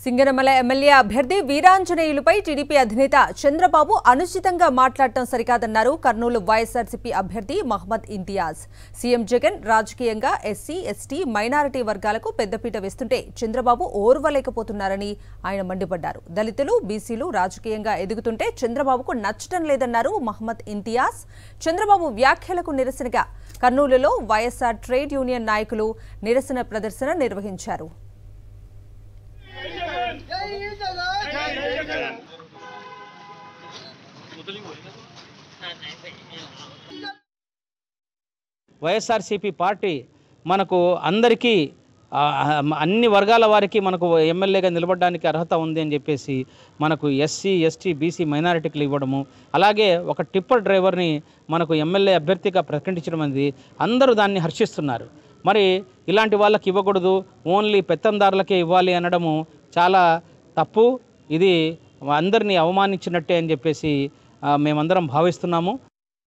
Singanamala MLA అభ్యర్థి వీరాంజనేయులపై TDP అధినేత చంద్రబాబు అనుచితంగా మాట్లాడటం సరికాదన్నారు కర్నూలు వైఎస్ఆర్సీపీ అభ్యర్థి మహమ్మద్ ఇంతియాజ్. సీఎం జగన్ రాజకీయంగా ఎస్సీ, ఎస్టీ, మైనారిటీ వర్గాలకు పెద్దపీట వేస్తుంటే చంద్రబాబు ఓర్వలేకపోతున్నారని ఆయన మండిపడ్డారు. దళితులు, బీసీలు రాజకీయంగా ఎదుగుతుంటే చంద్రబాబుకు నచ్చడం లేదన్నారు మహమ్మద్ ఇంతియాజ్. చంద్రబాబు వ్యాఖ్యలకు నిరసనగా కర్నూలులో వైఎస్ఆర్ ట్రేడ్ యూనియన్ నాయకులు నిరసన ప్రదర్శన నిర్వహించారు. వైఎస్ఆర్సీపీ పార్టీ మనకు అందరికీ అన్ని వర్గాల వారికి మనకు ఎమ్మెల్యేగా నిలబడడానికి అర్హత ఉంది అని చెప్పేసి మనకు ఎస్సీ, ఎస్టీ, బీసీ, మైనారిటీలు ఇవ్వడము, అలాగే ఒక టిప్పర్ డ్రైవర్ని మనకు ఎమ్మెల్యే అభ్యర్థిగా ప్రకటించడం అనేది అందరూ దాన్ని హర్షిస్తున్నారు. మరి ఇలాంటి వాళ్ళకి ఇవ్వకూడదు, ఓన్లీ పెత్తందారులకే ఇవ్వాలి అనడము చాలా తప్పు. ఇది అందరినీ అవమానించినట్టే అని చెప్పేసి మేమందరం భావిస్తున్నాము.